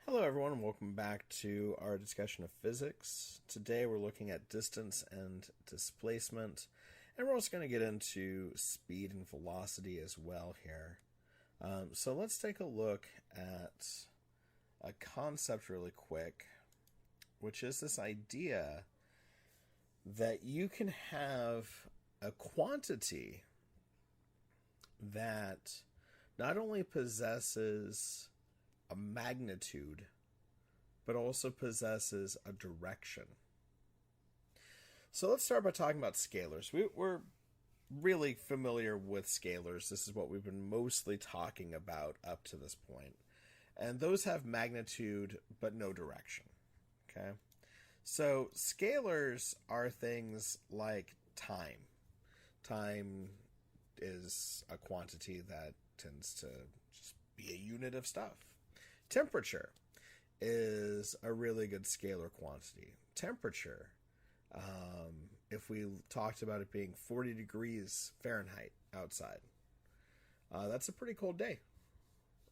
Hello everyone and welcome back to our discussion of physics. Today we're looking at distance and displacement, and we're also going to get into speed and velocity as well here. So let's take a look at a concept really quick, which is this idea that you can have a quantity that not only possesses a magnitude, but also possesses a direction. So let's start by talking about scalars. We're really familiar with scalars. This is what we've been mostly talking about up to this point. And those have magnitude, but no direction. Okay? So scalars are things like time. Time is a quantity that tends to just be a unit of stuff. Temperature is a really good scalar quantity. Temperature, if we talked about it being 40 degrees Fahrenheit outside, that's a pretty cold day.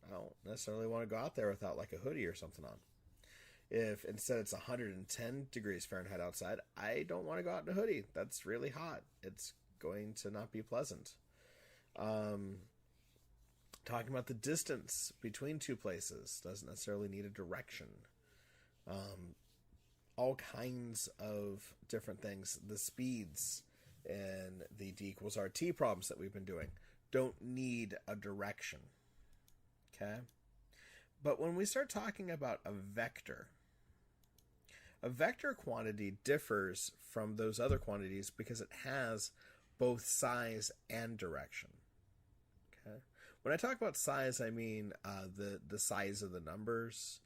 I don't necessarily want to go out there without like a hoodie or something on. If instead it's 110 degrees Fahrenheit outside, I don't want to go out in a hoodie. That's really hot. It's going to not be pleasant. Talking about the distance between two places doesn't necessarily need a direction. All kinds of different things. The speeds in the d equals rt problems that we've been doing don't need a direction. Okay? But when we start talking about a vector quantity differs from those other quantities because it has both size and direction. Okay. When I talk about size, I mean the size of the numbers.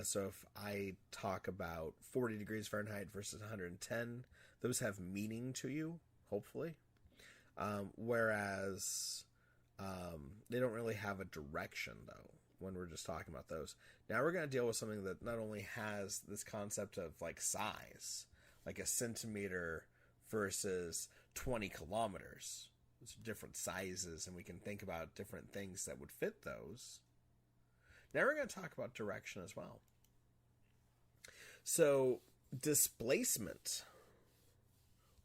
So if I talk about 40 degrees Fahrenheit versus 110, those have meaning to you, hopefully. Whereas they don't really have a direction, though, when we're just talking about those. Now we're going to deal with something that not only has this concept of like size, like a centimeter versus 20 kilometers. Those are different sizes, and we can think about different things that would fit those. Now we're going to talk about direction as well. So displacement,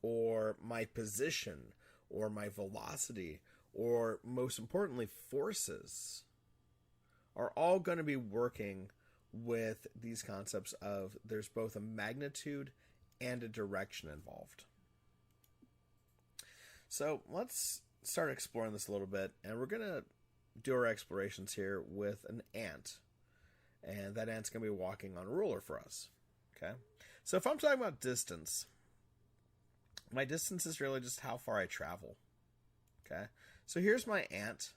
or my position, or my velocity, or most importantly forces, are all going to be working with these concepts of there's both a magnitude and a direction involved. So let's start exploring this a little bit, and we're going to do our explorations here with an ant. And that ant's going to be walking on a ruler for us. Okay? So if I'm talking about distance, my distance is really just how far I travel. Okay? So here's my ant.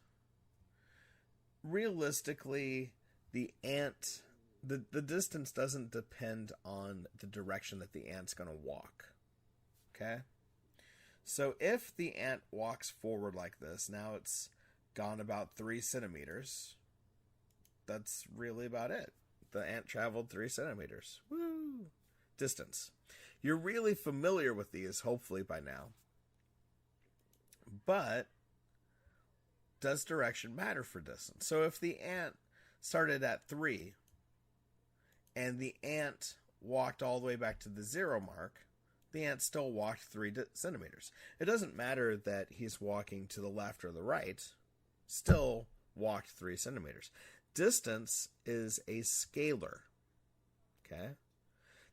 Realistically, the ant, the distance doesn't depend on the direction that the ant's going to walk. Okay? So if the ant walks forward like this, now it's gone about 3 centimeters. That's really about it. The ant traveled 3 centimeters. Woo! Distance. You're really familiar with these, hopefully, by now. But does direction matter for distance? So if the ant started at 3 and the ant walked all the way back to the 0 mark, the ant still walked 3 centimeters. It doesn't matter that he's walking to the left or the right. Still walked 3 centimeters. Distance is a scalar. Okay?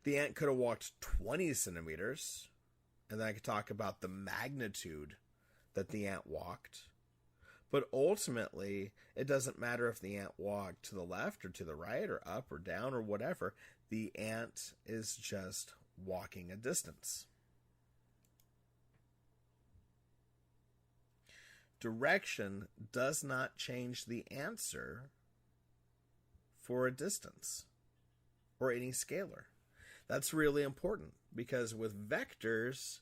The ant could have walked 20 centimeters, and then I could talk about the magnitude that the ant walked. But ultimately, it doesn't matter if the ant walked to the left or to the right or up or down or whatever. The ant is just walking a distance. Direction does not change the answer for a distance or any scalar. That's really important because with vectors,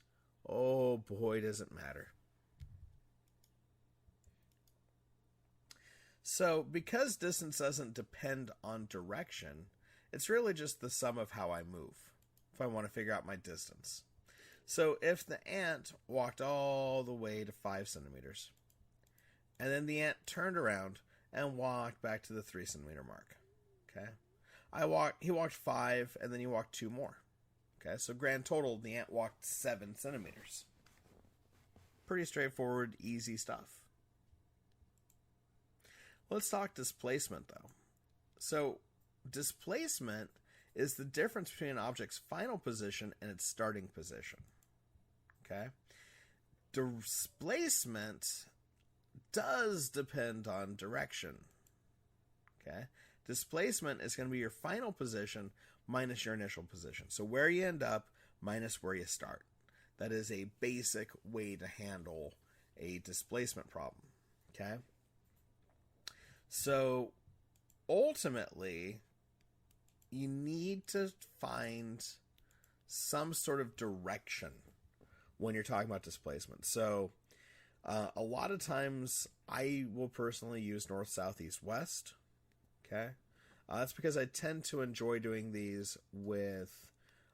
oh boy, does it matter. So because distance doesn't depend on direction, it's really just the sum of how I move if I want to figure out my distance. So if the ant walked all the way to 5 centimeters, and then the ant turned around and walked back to the 3 centimeter mark, okay? He walked 5, and then he walked 2 more. Okay, so grand total, the ant walked 7 centimeters. Pretty straightforward, easy stuff. Let's talk displacement, though. So, displacement is the difference between an object's final position and its starting position. Okay? Displacement does depend on direction. Okay? Displacement is going to be your final position minus your initial position. So where you end up minus where you start. That is a basic way to handle a displacement problem. Okay? So ultimately, you need to find some sort of direction when you're talking about displacement. So a lot of times I will personally use north, south, east, west. Okay? That's because I tend to enjoy doing these with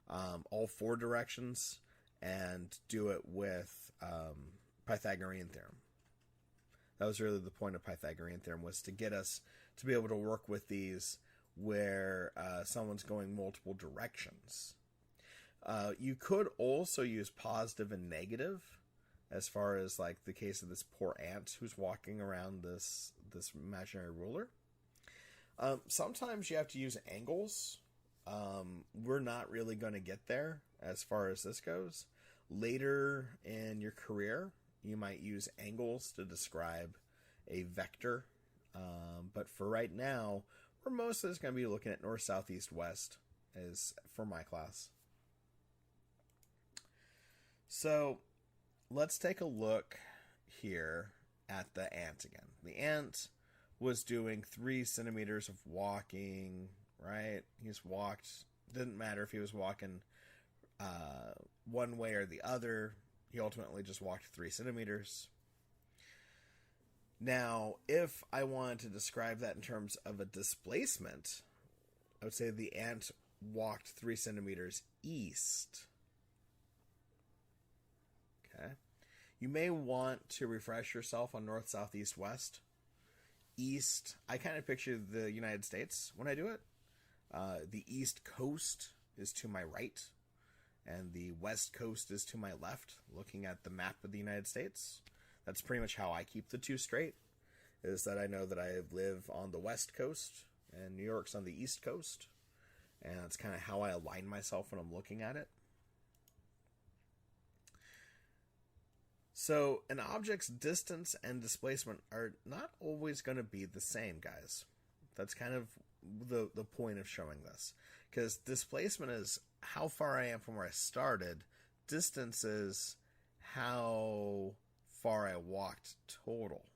all 4 directions and do it with Pythagorean theorem. That was really the point of Pythagorean theorem, was to get us to be able to work with these where someone's going multiple directions. You could also use positive and negative, as far as like the case of this poor ant who's walking around this imaginary ruler. Sometimes you have to use angles. We're not really going to get there as far as this goes. Later in your career, you might use angles to describe a vector. But for right now, we're mostly just going to be looking at north, south, east, west as for my class. So let's take a look here at the ant again. The ant was doing 3 centimeters of walking, right? He's walked, didn't matter if he was walking one way or the other. He ultimately just walked 3 centimeters. Now, if I wanted to describe that in terms of a displacement, I would say the ant walked 3 centimeters east. Okay. You may want to refresh yourself on north, south, east, west. East, I kind of picture the United States when I do it. The east coast is to my right, and the west coast is to my left, looking at the map of the United States. That's pretty much how I keep the two straight, is that I know that I live on the west coast, and New York's on the east coast, and that's kind of how I align myself when I'm looking at it. So an object's distance and displacement are not always going to be the same, guys. That's kind of the point of showing this. Because displacement is how far I am from where I started. Distance is how far I walked total.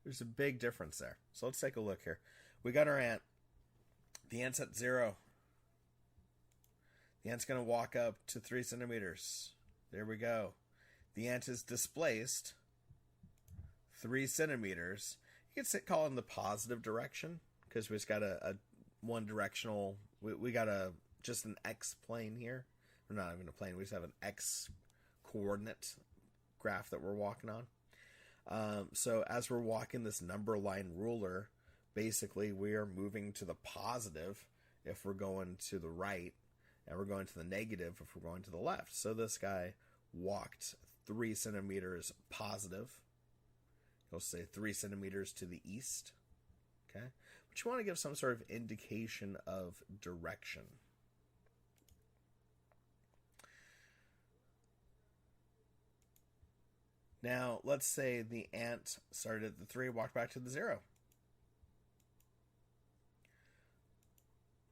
There's a big difference there. So let's take a look here. We got our ant. The ant's at 0. The ant's going to walk up to 3 centimeters. There we go. The ant is displaced 3 centimeters. You could call it in the positive direction, because we just got a one directional. We got just an x plane here. We're not even a plane. We just have an x coordinate graph that we're walking on. So as we're walking this number line ruler, basically we are moving to the positive if we're going to the right, and we're going to the negative if we're going to the left. So this guy walked 3 centimeters positive. You'll say 3 centimeters to the east. Okay? But you want to give some sort of indication of direction. Now, let's say the ant started at the 3, walked back to the 0.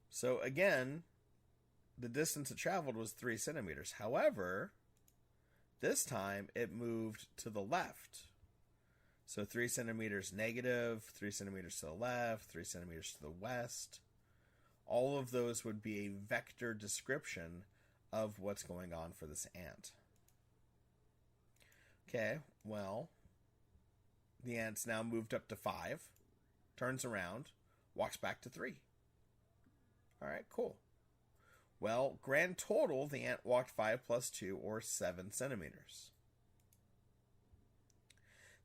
So again, the distance it traveled was 3 centimeters. However, this time it moved to the left. So 3 centimeters negative, 3 centimeters to the left, 3 centimeters to the west. All of those would be a vector description of what's going on for this ant. Okay, well, the ant's now moved up to 5, turns around, walks back to 3. All right, cool. Well, grand total, the ant walked 5 plus 2, or 7 centimeters.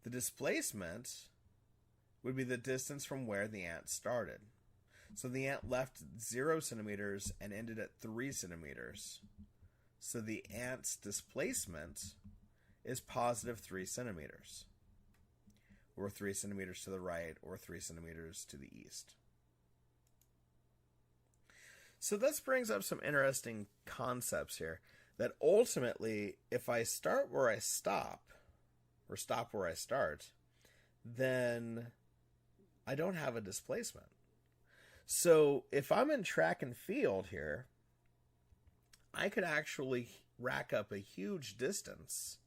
The displacement would be the distance from where the ant started. So the ant left 0 centimeters and ended at 3 centimeters. So the ant's displacement is positive 3 centimeters. Or 3 centimeters to the right, or 3 centimeters to the east. So this brings up some interesting concepts here. That ultimately, if I start where I stop, or stop where I start, then I don't have a displacement. So if I'm in track and field here, I could actually rack up a huge distance.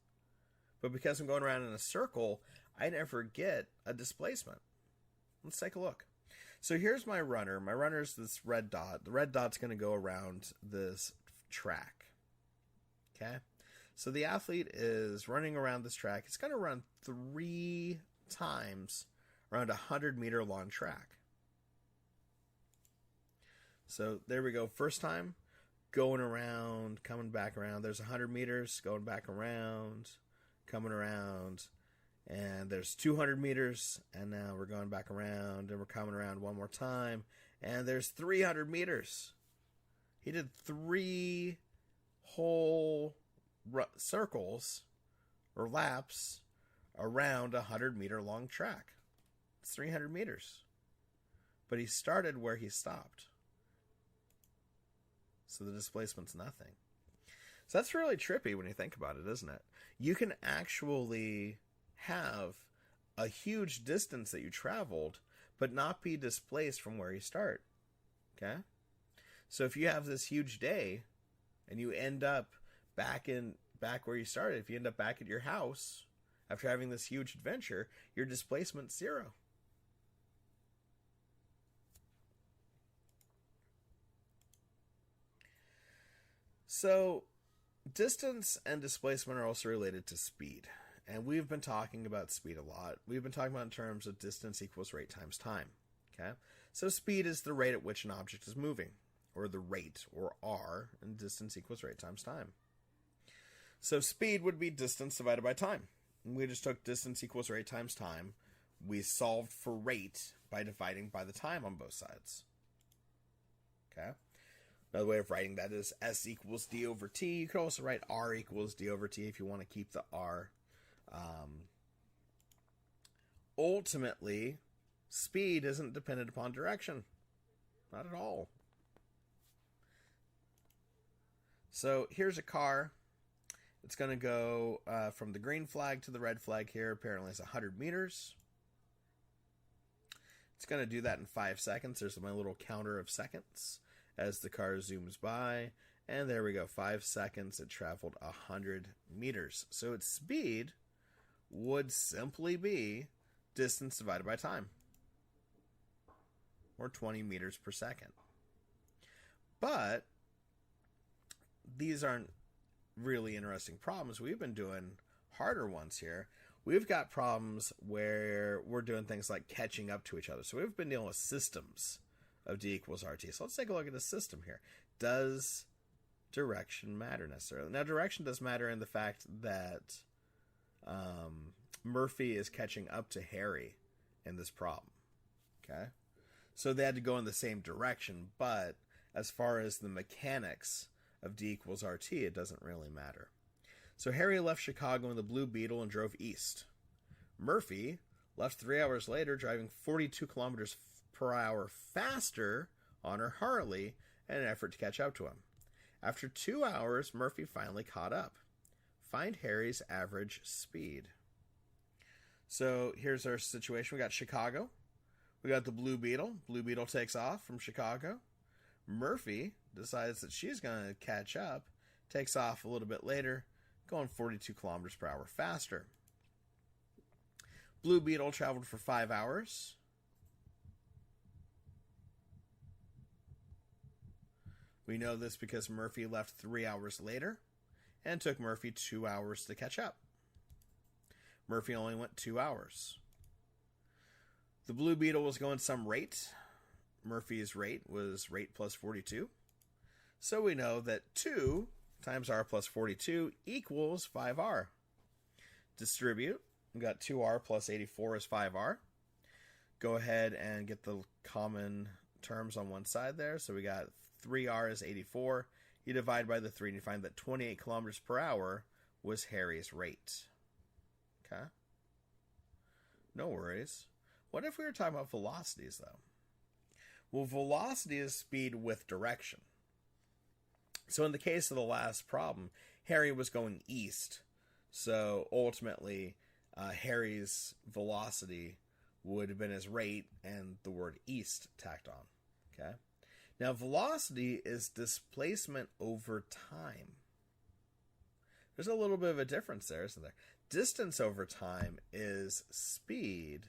But because I'm going around in a circle, I never get a displacement. Let's take a look. So here's my runner. My runner is this red dot. The red dot's going to go around this track. Okay? So the athlete is running around this track. It's going to run 3 times around a 100-meter long track. So there we go. First time, going around, coming back around. There's 100 meters, going back around, coming around. And there's 200 meters, and now we're going back around, and we're coming around one more time. And there's 300 meters. He did 3 whole circles or laps around a 100-meter long track. It's 300 meters. But he started where he stopped. So the displacement's nothing. So that's really trippy when you think about it, isn't it? You can actually have a huge distance that you traveled, but not be displaced from where you start. Okay? So if you have this huge day and you end up back where you started, if you end up back at your house after having this huge adventure, your displacement's 0. So distance and displacement are also related to speed. And we've been talking about speed a lot. We've been talking about in terms of distance equals rate times time. Okay? So speed is the rate at which an object is moving, or the rate, or r, and distance equals rate times time. So speed would be distance divided by time. And we just took distance equals rate times time. We solved for rate by dividing by the time on both sides. Okay? Another way of writing that is S equals D over T. You could also write R equals D over T if you want to keep the R. Ultimately, speed isn't dependent upon direction. Not at all. So here's a car. It's going to go from the green flag to the red flag here. Apparently it's 100 meters. It's going to do that in 5 seconds. There's my little counter of seconds as the car zooms by. And there we go. 5 seconds. It traveled 100 meters. So its speed would simply be distance divided by time, or 20 meters per second. But these aren't really interesting problems. We've been doing harder ones here. We've got problems where we're doing things like catching up to each other. So we've been dealing with systems of D equals RT. So let's take a look at a system here. Does direction matter necessarily? Now, direction does matter in the fact that Murphy is catching up to Harry in this problem. Okay? So they had to go in the same direction, but as far as the mechanics of D equals RT, it doesn't really matter. So Harry left Chicago in the Blue Beetle and drove east. Murphy left 3 hours later, driving 42 kilometers per hour faster on her Harley in an effort to catch up to him. After 2 hours, Murphy finally caught up. Find Harry's average speed. So here's our situation. We got Chicago. We got the Blue Beetle. Blue Beetle takes off from Chicago. Murphy decides that she's going to catch up, takes off a little bit later, going 42 kilometers per hour faster. Blue Beetle traveled for 5 hours. We know this because Murphy left 3 hours later, and it took Murphy 2 hours to catch up. Murphy only went 2 hours. The Blue Beetle was going some rate. Murphy's rate was rate plus 42. So we know that 2 times r plus 42 equals 5r. Distribute. We got 2r plus 84 is 5r. Go ahead and get the common terms on one side there. So we got 3r is 84. You divide by the 3 and you find that 28 kilometers per hour was Harry's rate. Okay? No worries. What if we were talking about velocities, though? Well, velocity is speed with direction. So in the case of the last problem, Harry was going east. So ultimately, Harry's velocity would have been his rate and the word east tacked on. Okay? Now, velocity is displacement over time. There's a little bit of a difference there, isn't there? Distance over time is speed.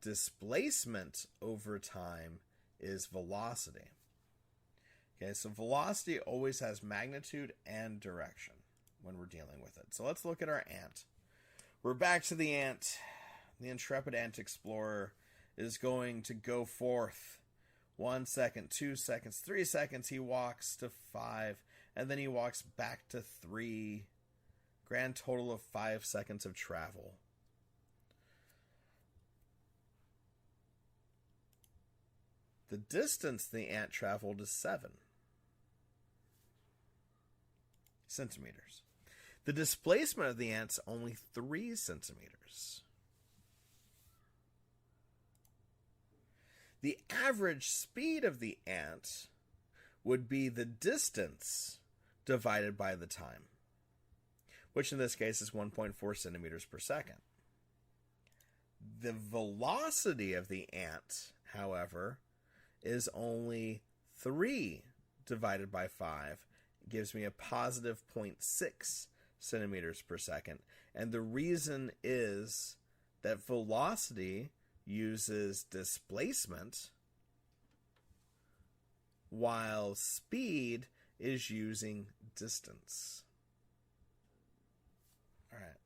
Displacement over time is velocity. Okay, so velocity always has magnitude and direction when we're dealing with it. So let's look at our ant. We're back to the ant. The intrepid ant explorer is going to go forth. 1 second, 2 seconds, 3 seconds. He walks to 5, and then he walks back to 3. Grand total of 5 seconds of travel. The distance the ant traveled is 7 centimeters. The displacement of the ant's only 3 centimeters. The average speed of the ant would be the distance divided by the time, which in this case is 1.4 centimeters per second. The velocity of the ant, however, is only 3 divided by 5. It gives me a positive 0.6 centimeters per second. And the reason is that velocity uses displacement, while speed is using distance. All right.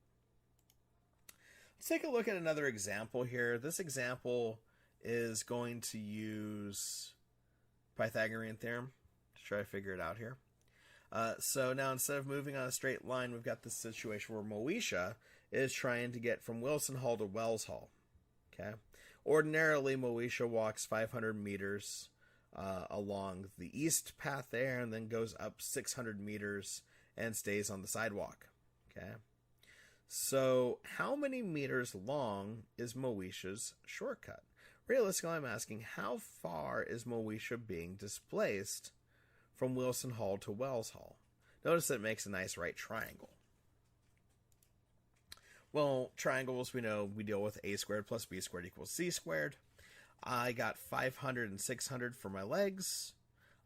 Let's take a look at another example here. This example is going to use Pythagorean theorem to try to figure it out here. So now instead of moving on a straight line, we've got this situation where Moesha is trying to get from Wilson Hall to Wells Hall. Okay. Ordinarily, Moesha walks 500 meters along the east path there and then goes up 600 meters and stays on the sidewalk. Okay. So how many meters long is Moesha's shortcut? Realistically, I'm asking, how far is Moesha being displaced from Wilson Hall to Wells Hall? Notice that it makes a nice right triangle. Well, triangles, we know we deal with a squared plus b squared equals c squared. I got 500 and 600 for my legs.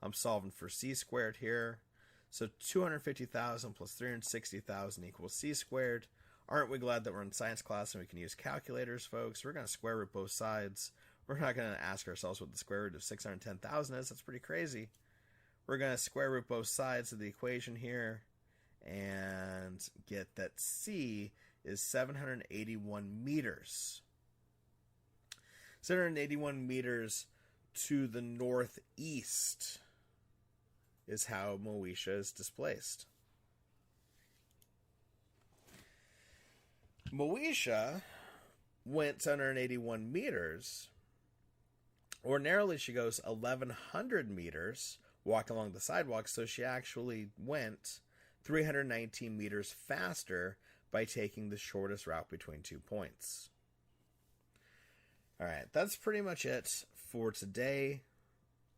I'm solving for c squared here. So 250,000 plus 360,000 equals c squared. Aren't we glad that we're in science class and we can use calculators, folks? We're going to square root both sides. We're not going to ask ourselves what the square root of 610,000 is. That's pretty crazy. We're going to square root both sides of the equation here and get that c is 781 meters. 781 meters to the northeast is how Moesha is displaced. Moesha went 781 meters. Ordinarily, she goes 1,100 meters walking along the sidewalk, so she actually went 319 meters faster by taking the shortest route between 2 points. All right, that's pretty much it for today.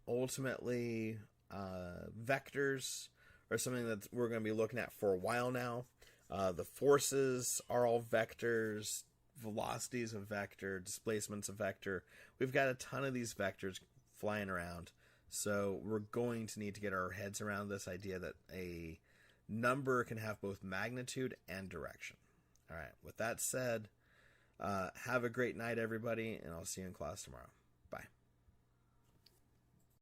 Ultimately, vectors are something that we're going to be looking at for a while now. The forces are all vectors. Velocity is a vector. Displacement's a vector. We've got a ton of these vectors flying around. So we're going to need to get our heads around this idea that a number can have both magnitude and direction. All right, with that said, have a great night, everybody, and I'll see you in class tomorrow. Bye.